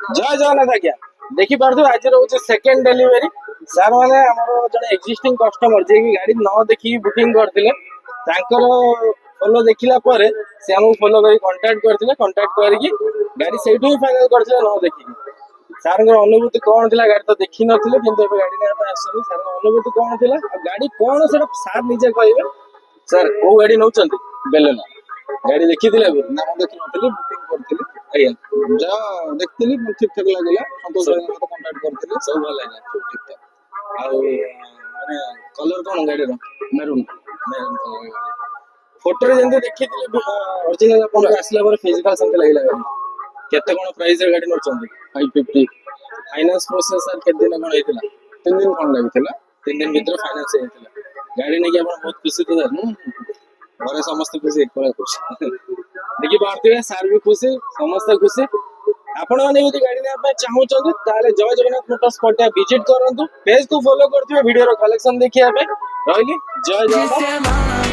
जय जगन्नाथ आज्ञा देखी पार्थ आज रोचे सेकेंड डेलीवरी सर मैंने आमर जन एक्जिस्टिंग कस्टमर जे कि गाड़ी न देखी बुकिंग करते फॉलो देखला पर से हमको फॉलो कर कांटेक्ट करते कांटेक्ट करके गाड़ी से ही फाइनल करते न देखी सर अनुभूति कौन थी गाड़ी तो देखी नथिले किंतु गाड़ी ने आसली सर अनुभूति कौन थी गाड़ी कौन से सर निजे कहे सर को गाड़ी नौ बेलेनो गाड़ी देखी ना देखी नी बुकिंग करती आज्ञा जहाँ देखी ठीक ठाक लगे संतोष भाई कांटेक्ट करते सब भल लगे सब ठीक ठाक आउ माने कलर कौन गाड़ी मेरून मेरून कलर गाड़ी फोटो रे जंतु देखी ओरिजिनल अपन आसला पर फिजिकल सेंट लागला गाड़ी केते कोन प्राइस रे गाड़ी नोचंदी 550 फाइनेंस प्रोसेस सर केते दिन कोन हेतिला 3 दिन कोन लागितला 3 दिन भीतर फाइनेंस हेतिला गाड़ी ने कि अपन बहुत खुशी तो घरे समस्त खुशी पूरा खुशी देखि पार्थिबे सर भी खुशी समस्त खुशी आपण माने यदि गाड़ी ने आप चाहउछन ताले जय जगन्नाथ मोटर्स पटिया विजिट करंतु पेज को फॉलो करथिबे वीडियो रो कलेक्शन देखिया पे रहली जय जगन्नाथ।